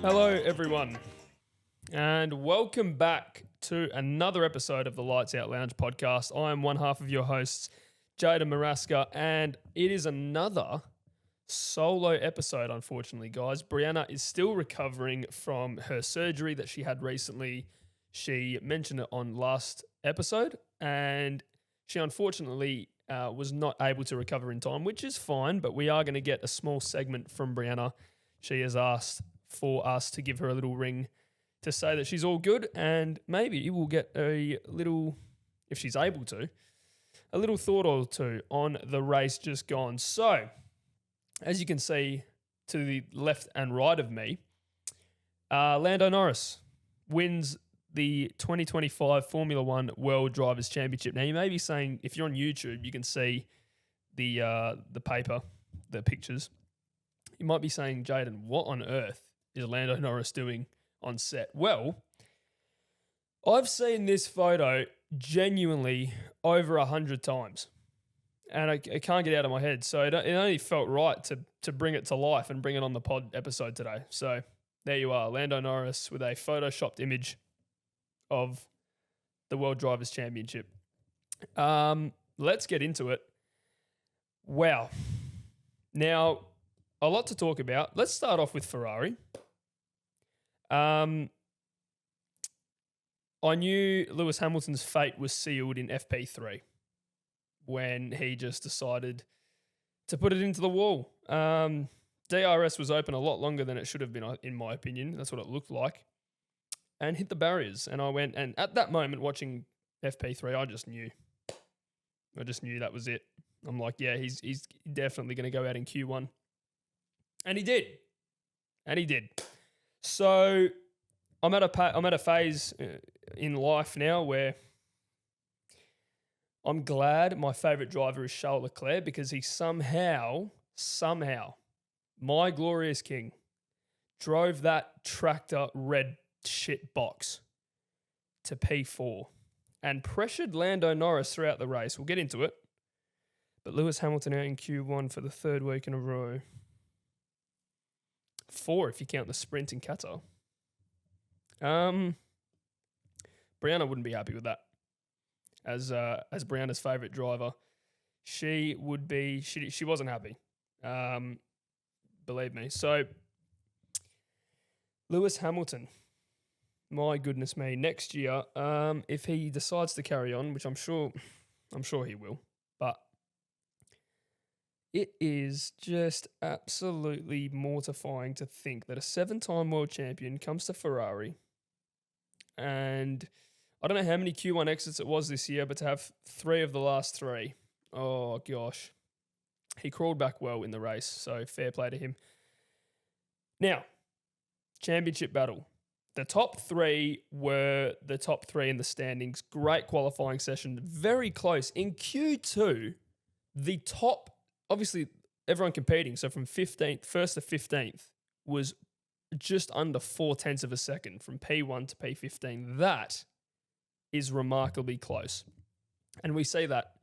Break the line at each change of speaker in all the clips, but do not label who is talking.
Hello, everyone, and welcome back to another episode of the Lights Out Lounge podcast. I am one half of your hosts, Jayden Maraska, and it is another solo episode, unfortunately, guys. Brianna is still recovering from her surgery that she had recently. She mentioned it on last episode, and she unfortunately was not able to recover in time, which is fine, but we are going to get a small segment from Brianna. She has asked for us to give her a little ring to say that she's all good, and maybe we'll get a little, if she's able to, a little thought or two on the race just gone. So, as you can see to the left and right of me, Lando Norris wins the 2025 Formula One World Drivers' Championship. Now, you may be saying, if you're on YouTube, you can see the paper, the pictures. You might be saying, Jayden, what on earth is Lando Norris doing on set? Well, I've seen this photo genuinely over 100 times, and I can't get it out of my head. So it only felt right to bring it to life and bring it on the pod episode today. So there you are, Lando Norris with a photoshopped image of the World Drivers' Championship. Let's get into it. Wow. Now, a lot to talk about. Let's start off with Ferrari. I knew Lewis Hamilton's fate was sealed in FP3 when he just decided to put it into the wall. DRS was open a lot longer than it should have been, in my opinion. That's what it looked like. And hit the barriers. And I went, and at that moment, watching FP3, I just knew that was it. I'm like, yeah, he's definitely going to go out in Q1. And he did. So I'm at a phase in life now where I'm glad my favourite driver is Charles Leclerc, because he somehow, my glorious king, drove that tractor red shit box to P4 and pressured Lando Norris throughout the race. We'll get into it. But Lewis Hamilton out in Q1 for the third week in a row. 4 if you count the sprint in Qatar. Brianna wouldn't be happy with that. As Brianna's favourite driver, she wasn't happy. Believe me. So Lewis Hamilton, my goodness me, next year, if he decides to carry on, which I'm sure he will, but it is just absolutely mortifying to think that a 7-time world champion comes to Ferrari, and I don't know how many Q1 exits it was this year, but to have 3 of the last 3, oh gosh. He crawled back well in the race, so fair play to him. Now, championship battle. The top 3 were the top 3 in the standings. Great qualifying session, very close. In Q2, the top, obviously everyone competing, so from 1st to 15th was just under 0.4 of a second from P1 to P15. That is remarkably close. And we see that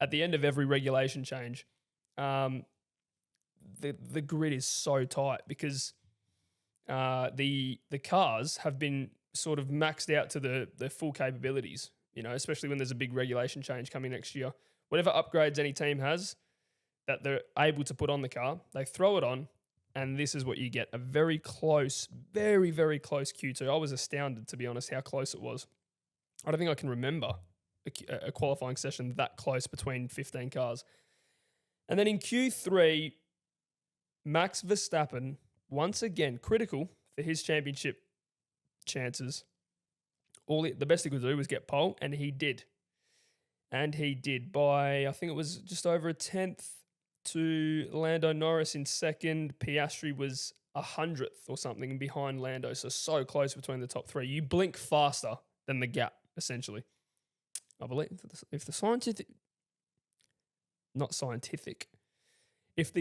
at the end of every regulation change. The grid is so tight because the cars have been sort of maxed out to the full capabilities, especially when there's a big regulation change coming next year. Whatever upgrades any team has that they're able to put on the car, they throw it on, and this is what you get. A very close, very, very close Q2. I was astounded, to be honest, how close it was. I don't think I can remember a qualifying session that close between 15 cars. And then in Q3, Max Verstappen, once again, critical for his championship chances. The best he could do was get pole, and he did. And he did by, I think it was just over a 10th to Lando Norris in second. Piastri was 100th or something behind Lando, so close between the top 3. You blink faster than the gap, essentially. I believe if the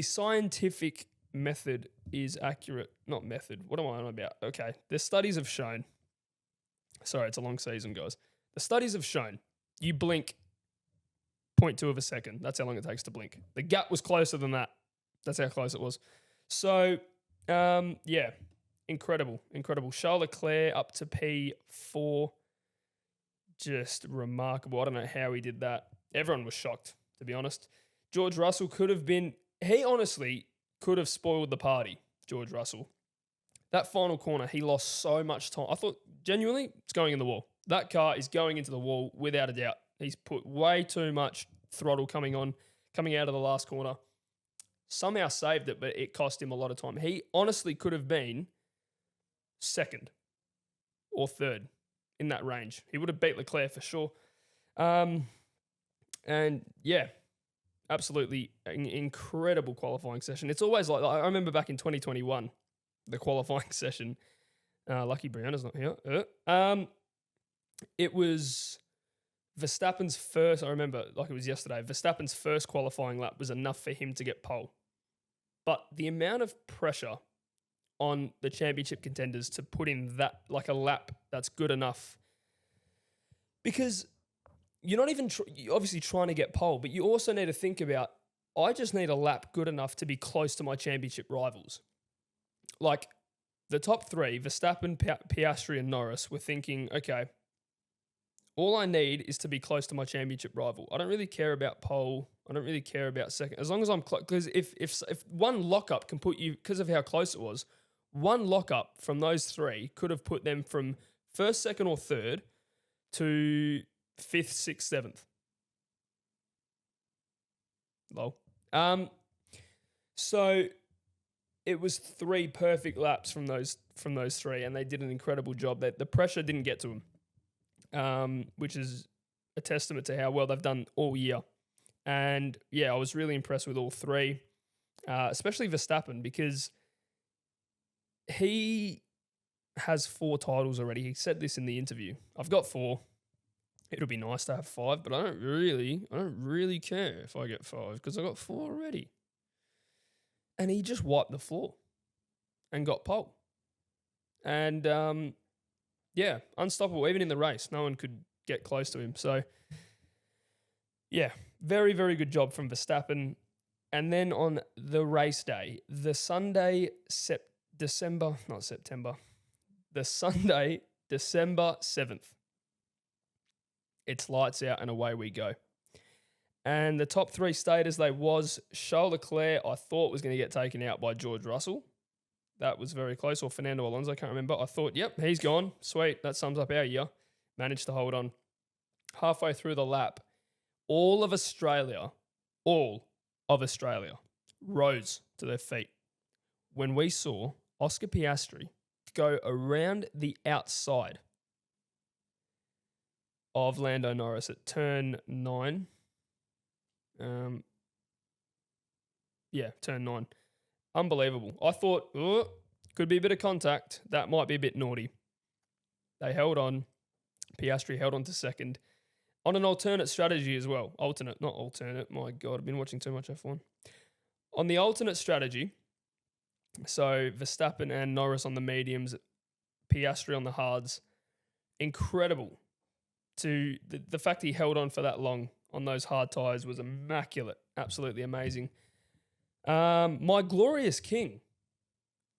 scientific method is accurate, not method, what am I on about? Okay, the studies have shown, sorry, it's a long season, guys. The studies have shown you blink 0.2 of a second. That's how long it takes to blink. The gap was closer than that. That's how close it was. So, yeah, incredible. Charles Leclerc up to P4. Just remarkable. I don't know how he did that. Everyone was shocked, to be honest. George Russell he honestly could have spoiled the party, George Russell. That final corner, he lost so much time. I thought, genuinely, it's going in the wall. That car is going into the wall without a doubt. He's put way too much throttle coming out of the last corner. Somehow saved it, but it cost him a lot of time. He honestly could have been second or third in that range. He would have beat Leclerc for sure. And yeah, absolutely incredible qualifying session. It's always like I remember back in 2021, the qualifying session. Lucky Brianna's not here. It was Verstappen's first. I remember like it was yesterday. Verstappen's first qualifying lap was enough for him to get pole. But the amount of pressure on the championship contenders to put in that like a lap that's good enough, because you're not even you're obviously trying to get pole, but you also need to think about, I just need a lap good enough to be close to my championship rivals. Like the top three, Verstappen, Piastri and Norris, were thinking, okay, all I need is to be close to my championship rival. I don't really care about pole. I don't really care about second. As long as I'm close, because if one lockup can put you, because of how close it was, one lockup from those three could have put them from first, second or third to 5th, 6th, 7th. Lol. So it was 3 perfect laps from those 3, and they did an incredible job. The pressure didn't get to them, which is a testament to how well they've done all year. And yeah, I was really impressed with all 3, especially Verstappen, because he has 4 titles already. He said this in the interview. I've got 4. It'll be nice to have 5, but I don't really care if I get 5 because I got 4 already. And he just wiped the floor and got pole. And yeah, unstoppable. Even in the race, no one could get close to him. So yeah, very, very good job from Verstappen. And then on the race day, the Sunday, December 7th. It's lights out and away we go. And the top 3 stayed as they was. Charles Leclerc, I thought, was going to get taken out by George Russell. That was very close. Or Fernando Alonso, I can't remember. I thought, yep, he's gone. Sweet, that sums up our year. Managed to hold on. Halfway through the lap, all of Australia rose to their feet when we saw Oscar Piastri go around the outside of Lando Norris at turn 9. Turn 9. Unbelievable. I thought, could be a bit of contact. That might be a bit naughty. They held on. Piastri held on to second. On an alternate strategy as well. Not alternate. My God, I've been watching too much F1. On the alternate strategy, so Verstappen and Norris on the mediums, Piastri on the hards. Incredible. To the fact he held on for that long on those hard tyres was immaculate. Absolutely amazing. My glorious king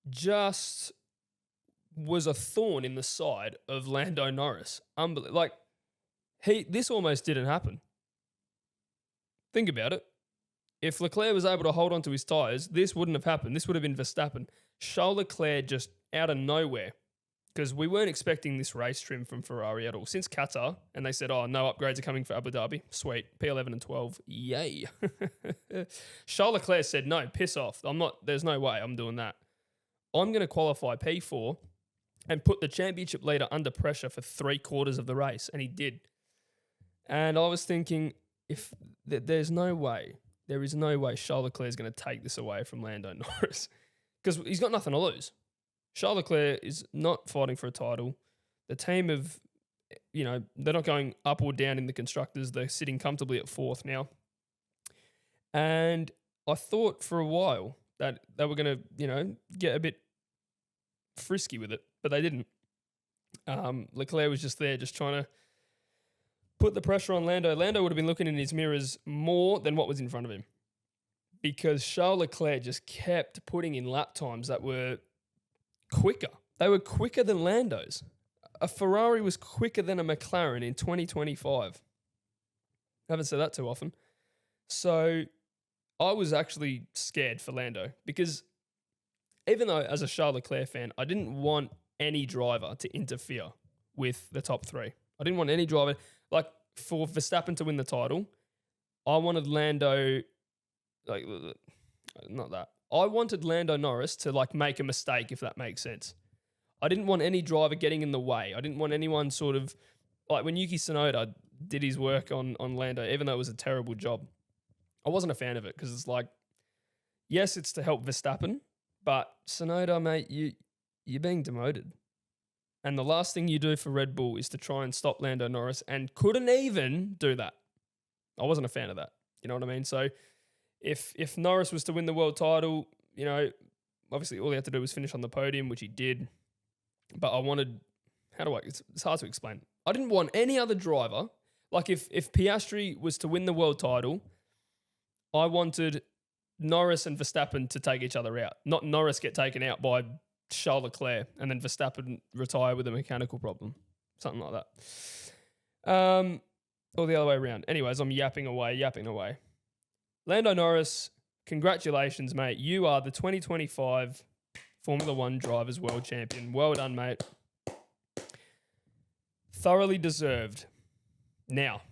just was a thorn in the side of Lando Norris. This almost didn't happen. Think about it. If Leclerc was able to hold on to his tyres, this wouldn't have happened. This would have been Verstappen. Charles Leclerc just out of nowhere, because we weren't expecting this race trim from Ferrari at all. Since Qatar, and they said, no upgrades are coming for Abu Dhabi. Sweet. P11 and 12. Yay. Charles Leclerc said, no, piss off. There's no way I'm doing that. I'm going to qualify P4 and put the championship leader under pressure for 3/4 of the race. And he did. And I was thinking, there is no way Charles Leclerc is going to take this away from Lando Norris, because he's got nothing to lose. Charles Leclerc is not fighting for a title. The team they're not going up or down in the constructors. They're sitting comfortably at 4th now. And I thought for a while that they were going to, get a bit frisky with it, but they didn't. Leclerc was just there, just trying to put the pressure on Lando. Lando would have been looking in his mirrors more than what was in front of him, because Charles Leclerc just kept putting in lap times that were quicker. They were quicker than Lando's. A Ferrari was quicker than a McLaren in 2025. I haven't said that too often. So I was actually scared for Lando, because even though as a Charles Leclerc fan, I didn't want any driver to interfere with the top three. I didn't want any driver, like for Verstappen to win the title, I wanted Lando, like, not that. I wanted Lando Norris to like make a mistake, if that makes sense. I didn't want any driver getting in the way. I didn't want anyone sort of, like when Yuki Tsunoda did his work on Lando, even though it was a terrible job, I wasn't a fan of it, because it's like, yes, it's to help Verstappen, but Tsunoda, mate, you're being demoted. And the last thing you do for Red Bull is to try and stop Lando Norris, and couldn't even do that. I wasn't a fan of that. You know what I mean? So if Norris was to win the world title, you know, obviously all he had to do was finish on the podium, which he did. But I wanted, it's hard to explain. I didn't want any other driver. Like if Piastri was to win the world title, I wanted Norris and Verstappen to take each other out, not Norris get taken out by Charles Leclerc and then Verstappen retire with a mechanical problem, something like that. Or the other way around. Anyways, I'm yapping away. Lando Norris, congratulations, mate. You are the 2025 Formula One Drivers' World Champion. Well done, mate. Thoroughly deserved. Now,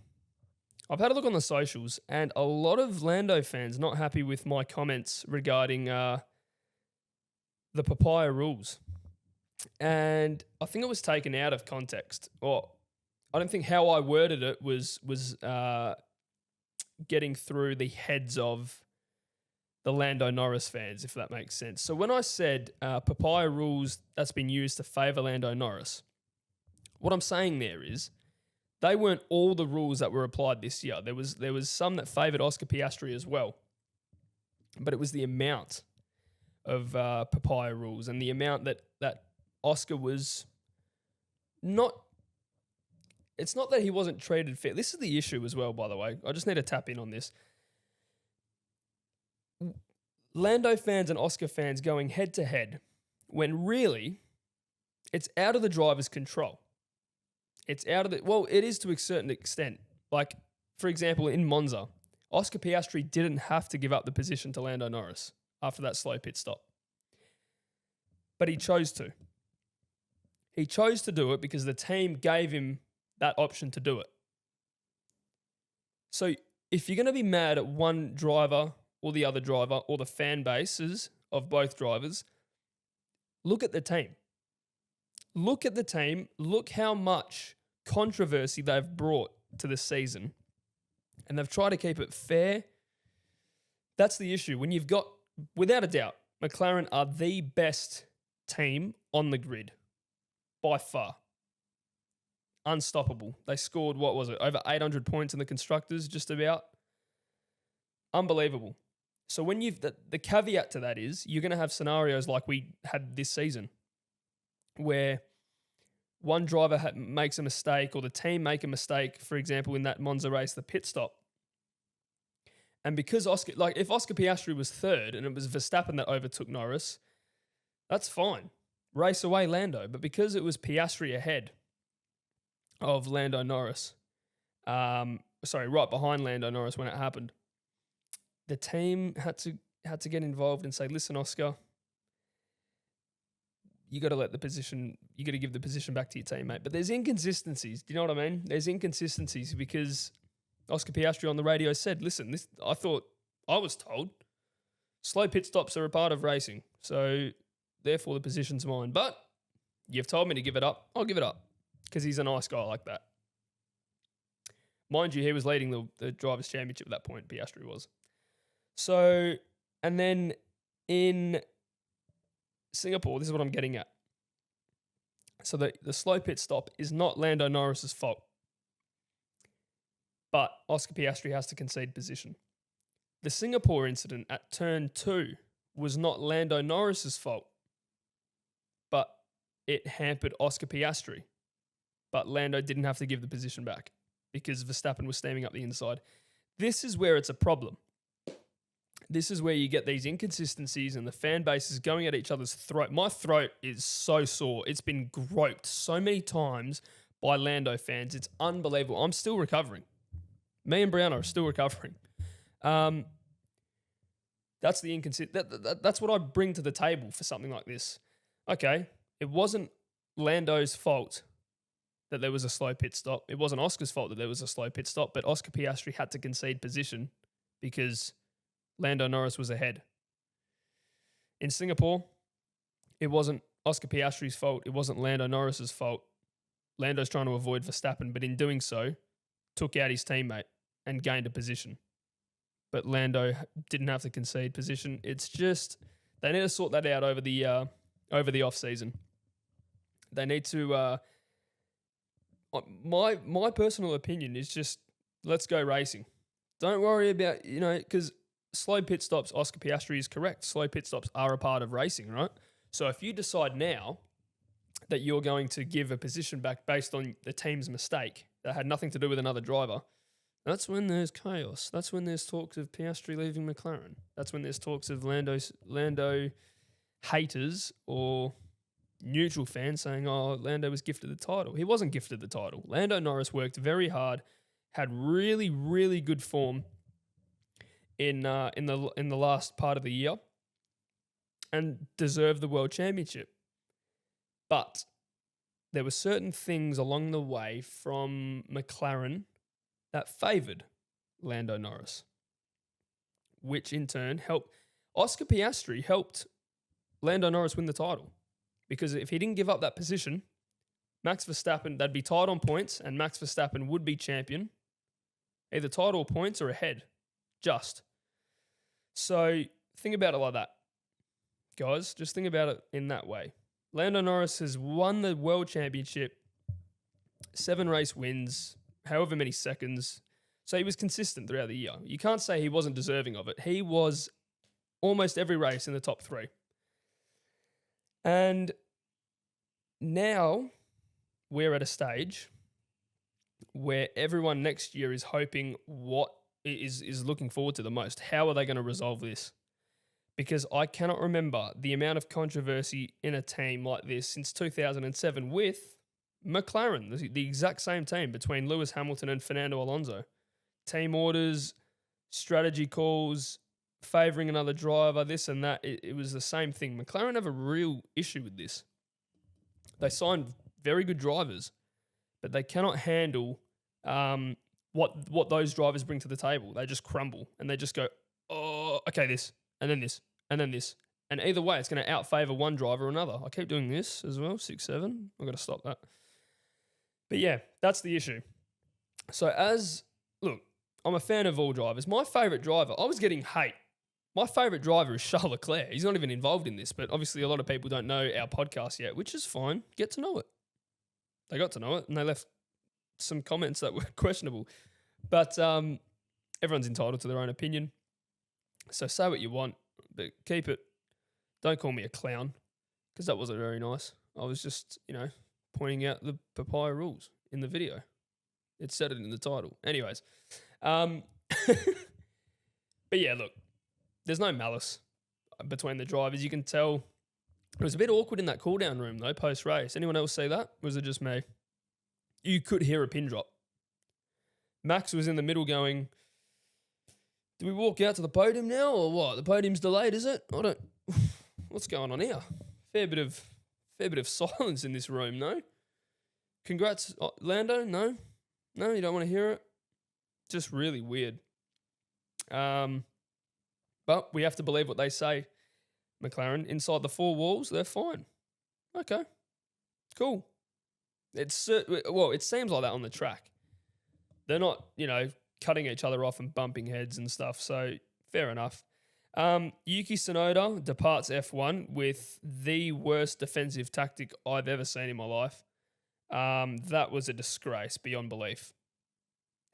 I've had a look on the socials, and a lot of Lando fans not happy with my comments regarding the papaya rules. And I think it was taken out of context. Or I don't think how I worded it was getting through the heads of the Lando Norris fans, if that makes sense. So when I said papaya rules that's been used to favour Lando Norris, what I'm saying there is they weren't all the rules that were applied this year. There was some that favoured Oscar Piastri as well, but it was the amount of papaya rules and the amount that Oscar was not. It's not that he wasn't treated fair. This is the issue as well, by the way. I just need to tap in on this. Lando fans and Oscar fans going head to head when really it's out of the driver's control. It's out of it is to a certain extent. Like, for example, in Monza, Oscar Piastri didn't have to give up the position to Lando Norris after that slow pit stop. But he chose to. He chose to do it because the team gave him that option to do it. So if you're going to be mad at one driver or the other driver or the fan bases of both drivers, look at the team. Look at the team. Look how much controversy they've brought to the season. And they've tried to keep it fair. That's the issue. When you've got, without a doubt, McLaren are the best team on the grid by far. Unstoppable. They scored, what was it, over 800 points in the Constructors, just about. Unbelievable. So when the caveat to that is you're going to have scenarios like we had this season where one driver makes a mistake or the team make a mistake, for example, in that Monza race, the pit stop. And because if Oscar Piastri was third and it was Verstappen that overtook Norris, that's fine. Race away Lando. But because it was Piastri ahead of Lando Norris, right behind Lando Norris when it happened, the team had to get involved and say, listen, Oscar, you got to give the position back to your teammate. But there's inconsistencies. Do you know what I mean? There's inconsistencies because Oscar Piastri on the radio said, listen, I was told slow pit stops are a part of racing. So therefore the position's mine. But you've told me to give it up. I'll give it up because he's a nice guy like that. Mind you, he was leading the Drivers' Championship at that point, Piastri was. So, and then in Singapore, this is what I'm getting at. So the slow pit stop is not Lando Norris's fault. But Oscar Piastri has to concede position. The Singapore incident at turn 2 was not Lando Norris's fault. But it hampered Oscar Piastri. But Lando didn't have to give the position back. because Verstappen was standing up the inside. This is where it's a problem. This is where you get these inconsistencies and the fan base is going at each other's throat. My throat is so sore. It's been groped so many times by Lando fans. It's unbelievable. I'm still recovering. Me and Brianna are still recovering. That's the that's what I bring to the table for something like this. Okay, it wasn't Lando's fault that there was a slow pit stop. It wasn't Oscar's fault that there was a slow pit stop, but Oscar Piastri had to concede position because Lando Norris was ahead. In Singapore, it wasn't Oscar Piastri's fault. It wasn't Lando Norris's fault. Lando's trying to avoid Verstappen, but in doing so, took out his teammate and gained a position. But Lando didn't have to concede position. It's just they need to sort that out over the off season. They need to. My personal opinion is just let's go racing. Don't worry about because slow pit stops. Oscar Piastri is correct. Slow pit stops are a part of racing, right? So if you decide now that you're going to give a position back based on the team's mistake that had nothing to do with another driver, that's when there's chaos. That's when there's talks of Piastri leaving McLaren. That's when there's talks of Lando haters or neutral fans saying, oh, Lando was gifted the title. He wasn't gifted the title. Lando Norris worked very hard, had really, really good form in the last part of the year and deserved the world championship. But there were certain things along the way from McLaren that favoured Lando Norris, which in turn helped Oscar Piastri helped Lando Norris win the title. Because if he didn't give up that position, Max Verstappen, they'd be tied on points and Max Verstappen would be champion. Either title or points or ahead. Just. So think about it like that. Guys, just think about it in that way. Lando Norris has won the world championship, 7 race wins, however many seconds. So he was consistent throughout the year. You can't say he wasn't deserving of it. He was almost every race in the top 3. And now we're at a stage where everyone next year is hoping what is looking forward to the most. How are they going to resolve this? Because I cannot remember the amount of controversy in a team like this since 2007 with McLaren, the exact same team between Lewis Hamilton and Fernando Alonso. Team orders, strategy calls, favouring another driver, this and that. It was the same thing. McLaren have a real issue with this. They signed very good drivers, but they cannot handle what those drivers bring to the table. They just crumble and they just go, oh, okay, this, and then this, and then this. And either way, it's going to outfavour one driver or another. I keep doing this as well, 6-7. I've got to stop that. But yeah, that's the issue. So look, I'm a fan of all drivers. My favourite driver, I was getting hate. My favourite driver is Charles Leclerc. He's not even involved in this, but obviously a lot of people don't know our podcast yet, which is fine. Get to know it. They got to know it, and they left some comments that were questionable. But everyone's entitled to their own opinion. So say what you want, but keep it. Don't call me a clown, because that wasn't very nice. I was just, pointing out the papaya rules in the video. It said it in the title. Anyways. But yeah, look. There's no malice between the drivers. You can tell it was a bit awkward in that cool-down room, though, post-race. Anyone else see that? Or was it just me? You could hear a pin drop. Max was in the middle going, do we walk out to the podium now or what? The podium's delayed, is it? What's going on here? Fair bit of silence in this room, no? Congrats, Lando? No, you don't want to hear it? Just really weird. But we have to believe what they say, McLaren. Inside the 4 walls, they're fine. Okay, cool. It seems like that on the track. They're not, cutting each other off and bumping heads and stuff, so fair enough. Yuki Tsunoda departs F1 with the worst defensive tactic I've ever seen in my life. That was a disgrace beyond belief.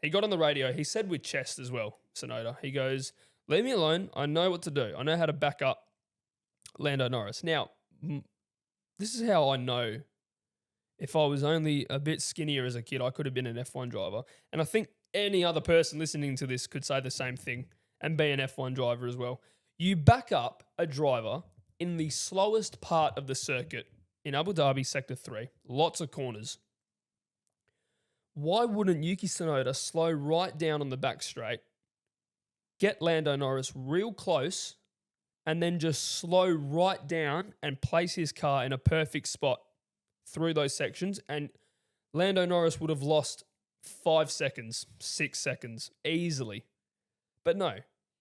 He got on the radio. He said with chest as well, Tsunoda. He goes, leave me alone. I know what to do. I know how to back up Lando Norris. Now, this is how I know If I was only a bit skinnier as a kid, I could have been an F1 driver. And I think any other person listening to this could say the same thing and be an F1 driver as well. You back up a driver in the slowest part of the circuit in Abu Dhabi Sector 3, lots of corners. Why wouldn't Yuki Tsunoda slow right down on the back straight, get Lando Norris real close, and then just slow right down and place his car in a perfect spot through those sections? And Lando Norris would have lost 5 seconds, 6 seconds, easily. But no,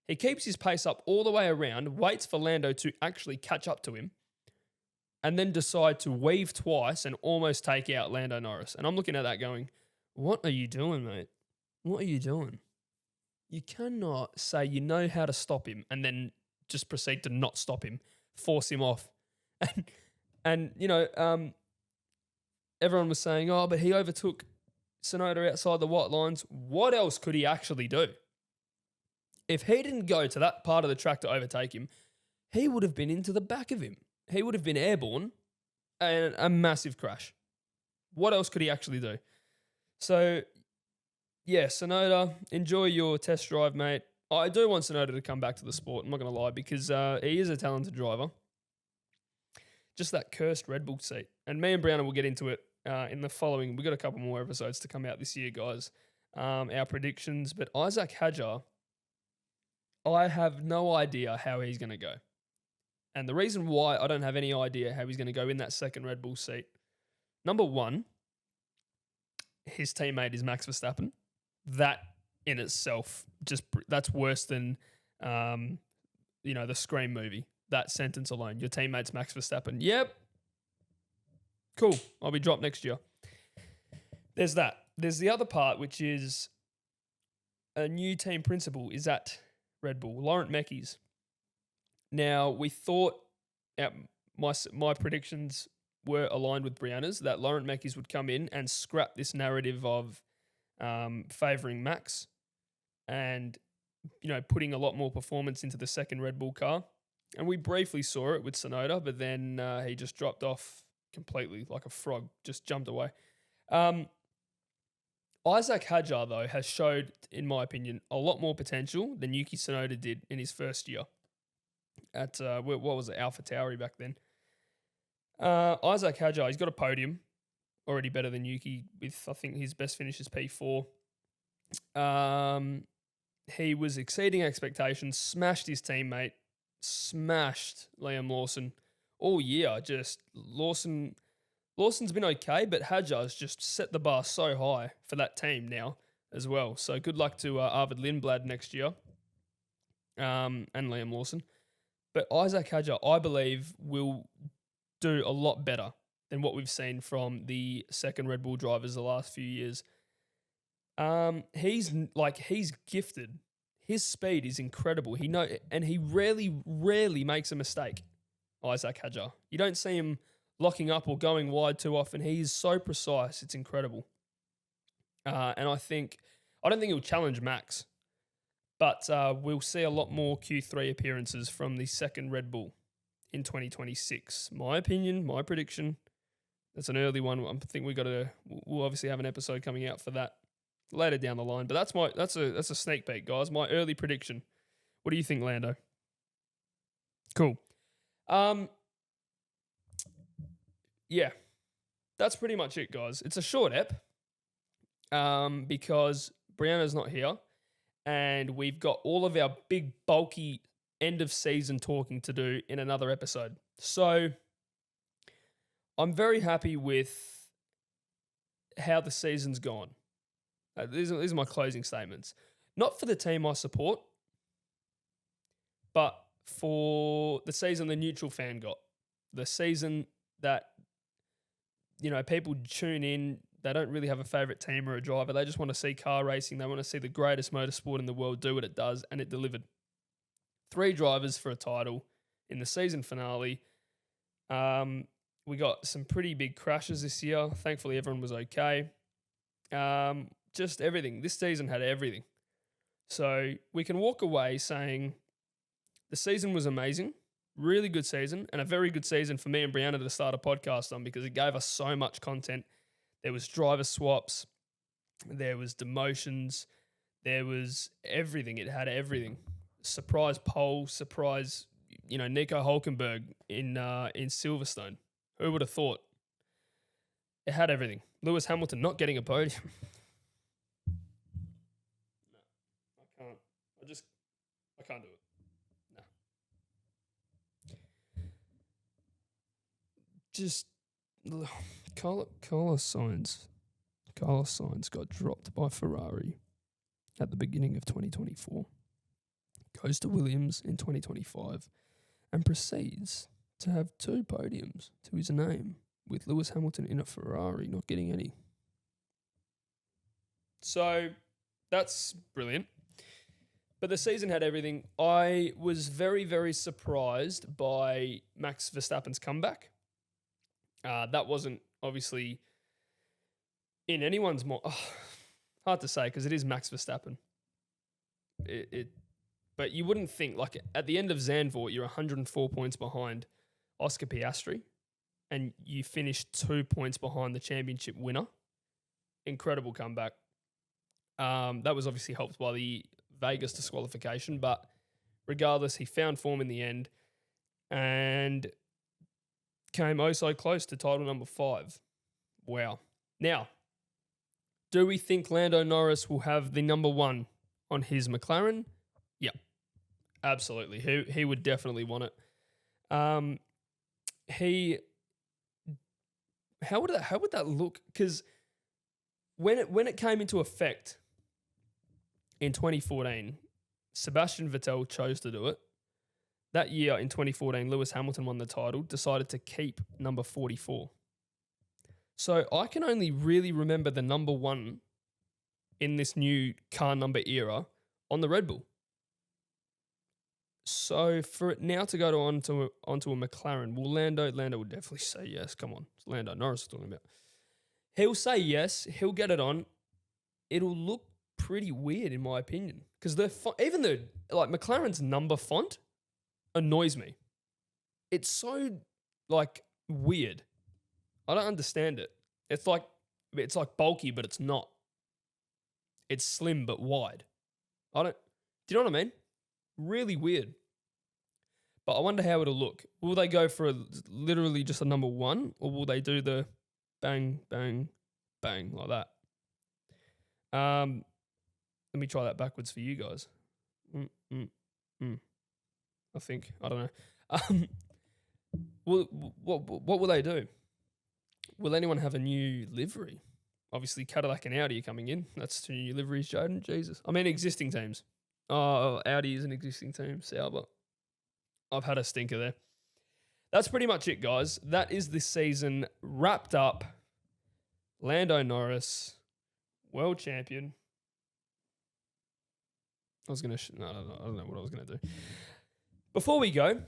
he keeps his pace up all the way around, waits for Lando to actually catch up to him, and then decide to weave twice and almost take out Lando Norris. And I'm looking at that going, what are you doing, mate? What are you doing? You cannot say you know how to stop him and then just proceed to not stop him, force him off. And everyone was saying, oh, but he overtook Tsunoda outside the white lines. What else could he actually do? If he didn't go to that part of the track to overtake him, he would have been into the back of him. He would have been airborne and a massive crash. What else could he actually do? So, yeah, Tsunoda, enjoy your test drive, mate. I do want Tsunoda to come back to the sport, I'm not going to lie, because he is a talented driver. Just that cursed Red Bull seat. And me and Brianna will get into it in the following. We've got a couple more episodes to come out this year, guys. Our predictions. But Isaac Hadjar, I have no idea how he's going to go. And the reason why I don't have any idea how he's going to go in that second Red Bull seat, number one, his teammate is Max Verstappen. That in itself, that's worse than, the Scream movie. That sentence alone. Your teammate's Max Verstappen. Yep. Cool. I'll be dropped next year. There's that. There's the other part, which is a new team principal is at Red Bull, Laurent Mekies. Now, we thought my predictions were aligned with Brianna's, that Laurent Mekies would come in and scrap this narrative of favouring Max and, putting a lot more performance into the second Red Bull car. And we briefly saw it with Tsunoda, but then he just dropped off completely like a frog, just jumped away. Isaac Hadjar, though, has showed, in my opinion, a lot more potential than Yuki Tsunoda did in his first year at, what was it, AlphaTauri back then. Isaac Hadjar, he's got a podium, already better than Yuki with, I think, his best finish is P4. He was exceeding expectations, smashed his teammate, smashed Liam Lawson all year. Just Lawson's been okay, but Hadjar's just set the bar so high for that team now as well. So good luck to Arvid Lindblad next year and Liam Lawson. But Isaac Hadjar, I believe, will do a lot better than what we've seen from the second Red Bull drivers the last few years. He's gifted. His speed is incredible. And he rarely makes a mistake. Isaac Hadjar. You don't see him locking up or going wide too often. He is so precise. It's incredible. And I don't think he'll challenge Max, but we'll see a lot more Q3 appearances from the second Red Bull in 2026. My opinion, my prediction. That's an early one. I think we'll obviously have an episode coming out for that later down the line. But that's a sneak peek, guys. My early prediction. What do you think, Lando? Cool. Yeah, that's pretty much it, guys. It's a short ep because Brianna's not here and we've got all of our big, bulky end of season talking to do in another episode. So I'm very happy with how the season's gone. These are my closing statements. Not for the team I support, but for the season the neutral fan got. The season that, people tune in. They don't really have a favourite team or a driver. They just want to see car racing. They want to see the greatest motorsport in the world do what it does, and it delivered. 3 drivers for a title in the season finale. We got some pretty big crashes this year. Thankfully, everyone was okay. Just everything. This season had everything. So we can walk away saying the season was amazing. really good season, and a very good season for me and Brianna to start a podcast on because it gave us so much content. There was driver swaps, there was demotions, there was everything. It had everything. Surprise pole, surprise, Nico Hulkenberg in Silverstone. Who would have thought? It had everything. Lewis Hamilton not getting a podium. No, I can't. I can't do it. Just Carlos Sainz got dropped by Ferrari at the beginning of 2024, goes to Williams in 2025, and proceeds to have 2 podiums to his name with Lewis Hamilton in a Ferrari not getting any. So that's brilliant. But the season had everything. I was very, very surprised by Max Verstappen's comeback. That wasn't obviously in anyone's mind. Hard to say because it is Max Verstappen. But you wouldn't think, like at the end of Zandvoort, you're 104 points behind Oscar Piastri, and you finished 2 points behind the championship winner. Incredible comeback. That was obviously helped by the Vegas disqualification, but regardless, he found form in the end and came oh so close to title number 5. Wow. Now, do we think Lando Norris will have the number 1 on his McLaren? Yeah, absolutely. He would definitely want it. How would that look? Because when it came into effect in 2014, Sebastian Vettel chose to do it. That year in 2014, Lewis Hamilton won the title, decided to keep number 44. So I can only really remember the number 1 in this new car number era on the Red Bull. So for it now to go onto a McLaren, will Lando will definitely say yes. Come on, it's Lando Norris talking about. He'll say yes. He'll get it on. It'll look pretty weird in my opinion because even the McLaren's number font annoys me. It's so weird. I don't understand it. It's like bulky, but it's not. It's slim but wide. Do you know what I mean? Really weird. But I wonder how it'll look. Will they go for literally just a number 1, or will they do the bang, bang, bang like that? Let me try that backwards for you guys. I think. I don't know. What will they do? Will anyone have a new livery? Obviously, Cadillac and Audi are coming in. That's 2 new liveries, Jayden. Jesus. I mean, existing teams. Oh, Audi is an existing team. Sauber. I've had a stinker there. That's pretty much it, guys. That is the season wrapped up. Lando Norris, world champion. I don't know what I was going to do. Before we go,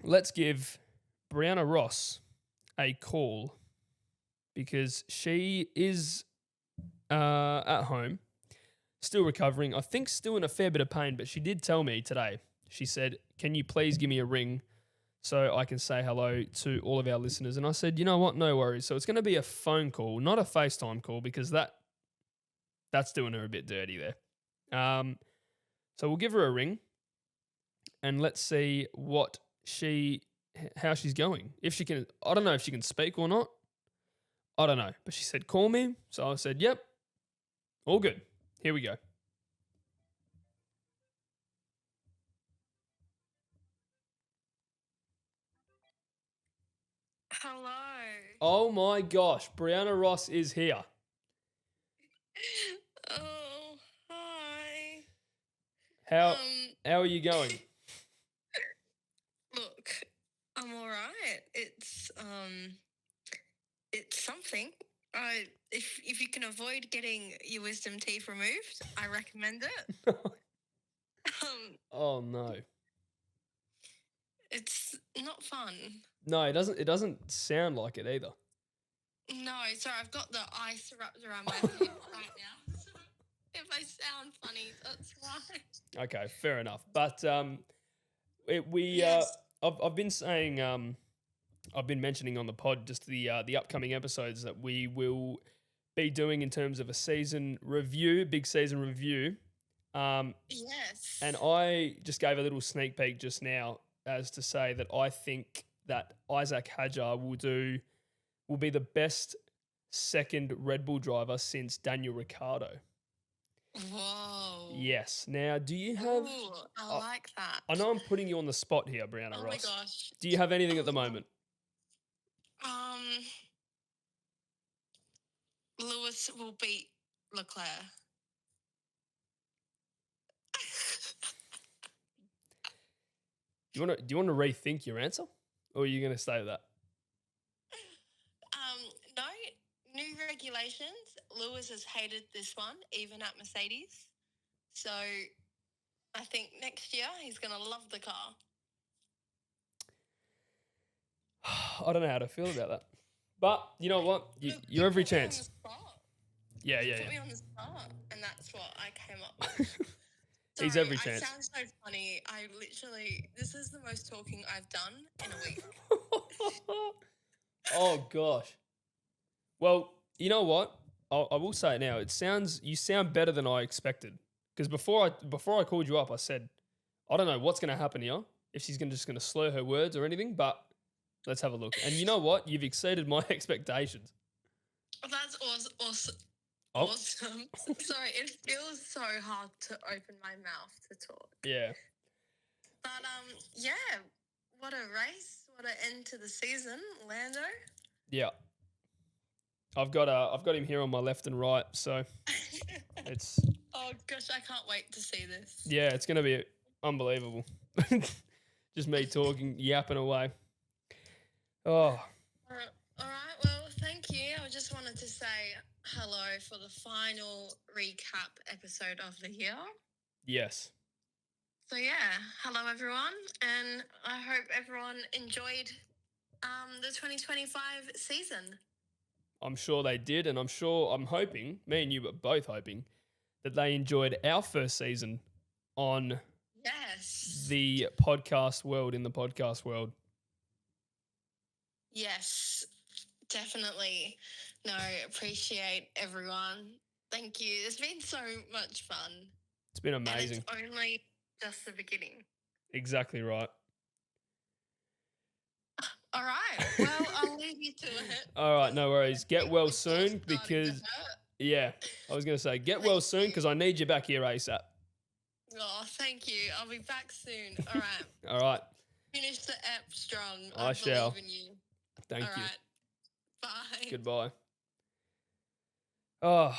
let's give Brianna Ross a call because she is at home, still recovering. I think still in a fair bit of pain, but she did tell me today. She said, "Can you please give me a ring so I can say hello to all of our listeners?" And I said, "You know what? No worries." So it's going to be a phone call, not a FaceTime call, because that's doing her a bit dirty there. So we'll give her a ring and let's see how she's going. If she can, I don't know if she can speak or not. I don't know. But she said, "Call me." So I said, "Yep, all good. Here we go."
Hello.
Oh my gosh, Brianna Ross is here.
Oh, hi.
How are you going?
Look, I'm all right. It's something. If you can avoid getting your wisdom teeth removed, I recommend it.
Oh no.
It's not fun.
No, it doesn't sound like it either.
No, sorry, I've got the ice wrapped around my head right now. So if I sound funny, that's why.
Okay, fair enough. But
Yes.
I've been saying I've been mentioning on the pod just the upcoming episodes that we will be doing in terms of a season review, big season review.
Yes.
And I just gave a little sneak peek just now as to say that I think that Isaac Hadjar will be the best second Red Bull driver since Daniel Ricciardo.
Whoa.
Yes. Now, do you have?
Ooh, I like that.
I know I'm putting you on the spot here, Brianna
Oh
Ross.
my gosh.
Do you have anything at the moment?
Lewis will beat Leclerc.
Do you want to rethink your answer, or are you going to stay with that?
No, new regulations. Lewis has hated this one, even at Mercedes. So I think next year he's going to love the car.
I don't know how to feel about that. But you know what? You're every chance. Yeah.
Put me on the spot, and that's what I came up with.
He's
Sorry,
every chance.
I sound so funny. This is the most talking I've done in a week.
Oh gosh. Well, you know what? I will say it now. You sound better than I expected. Because before I called you up, I said, I don't know what's going to happen here. If she's just going to slur her words or anything, but let's have a look. And you know what? You've exceeded my expectations.
That's awesome.
Oh.
Awesome. Sorry, it feels so hard to open my mouth to talk.
Yeah.
But yeah, what a race! What an end to the season, Lando.
Yeah. I've got him here on my left and right, so it's.
Oh gosh, I can't wait to see this.
Yeah, it's gonna be unbelievable. Just me talking, yapping away. Oh.
All right. Well, thank you. I just wanted to say hello for the final recap episode of the year.
Yes.
So yeah, hello everyone, and I hope everyone enjoyed the 2025 season.
I'm sure they did, and I'm hoping, me and you were both hoping, that they enjoyed our first season on the podcast world, in the podcast world.
Yes, definitely. No, appreciate everyone. Thank you. It's been so much fun.
It's been amazing.
And it's only just the beginning.
Exactly right.
All right. Well, I'll leave you to it.
All right, no worries. Get well soon because, yeah, I was going to say, get well soon because I need you back here ASAP.
Oh, thank you. I'll be back soon. All right.
All right.
Finish the app strong.
I shall.
Believe in you.
Thank you.
All right. Bye.
Goodbye. Oh,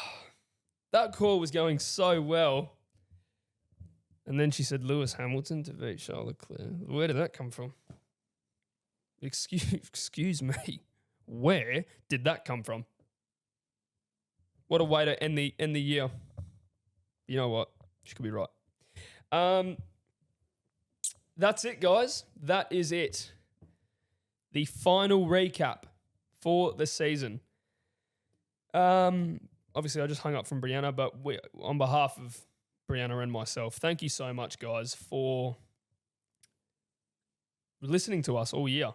that call was going so well. And then she said Lewis Hamilton to beat Charles Leclerc. Where did that come from? Excuse me. Where did that come from? What a way to end the year. You know what? She could be right. That's it, guys. That is it. The final recap for the season. Obviously, I just hung up from Brianna, but on behalf of Brianna and myself, thank you so much, guys, for listening to us all year.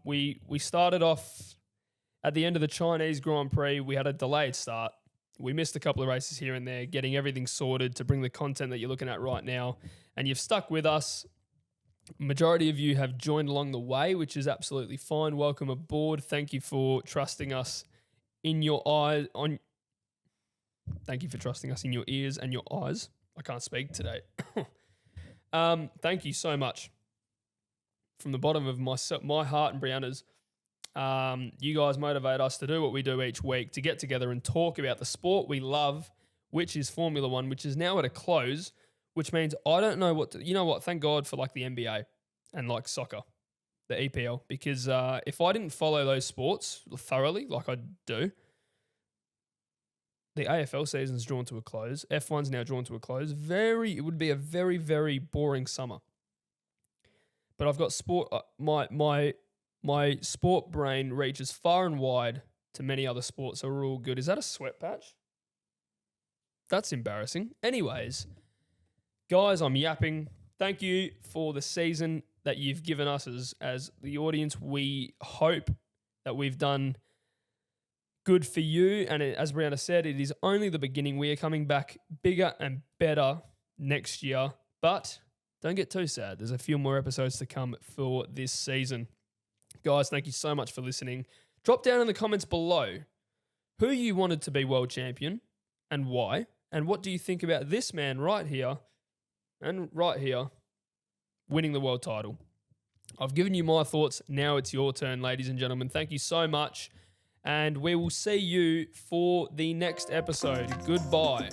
We started off at the end of the Chinese Grand Prix. We had a delayed start. We missed a couple of races here and there, getting everything sorted to bring the content that you're looking at right now. And you've stuck with us. Majority of you have joined along the way, which is absolutely fine. Welcome aboard. Thank you for trusting us in your eyes. Thank you for trusting us in your ears and your eyes. I can't speak today. Thank you so much. From the bottom of my heart and Brianna's, you guys motivate us to do what we do each week, to get together and talk about the sport we love, which is Formula One, which is now at a close, which means I don't know what to, you know what, thank God for like the NBA and like soccer, the EPL, because if I didn't follow those sports thoroughly like I do, the AFL season's drawn to a close. F1's now drawn to a close. It would be a very, very boring summer. But I've got sport. My sport brain reaches far and wide to many other sports, so we're all good. Is that a sweat patch? That's embarrassing. Anyways, guys, I'm yapping. Thank you for the season that you've given us as the audience. We hope that we've done good for you. And as Brianna said, it is only the beginning. We are coming back bigger and better next year. But don't get too sad. There's a few more episodes to come for this season. Guys, thank you so much for listening. Drop down in the comments below who you wanted to be world champion and why. And what do you think about this man right here and right here winning the world title? I've given you my thoughts. Now it's your turn, ladies and gentlemen. Thank you so much. And we will see you for the next episode. Goodbye.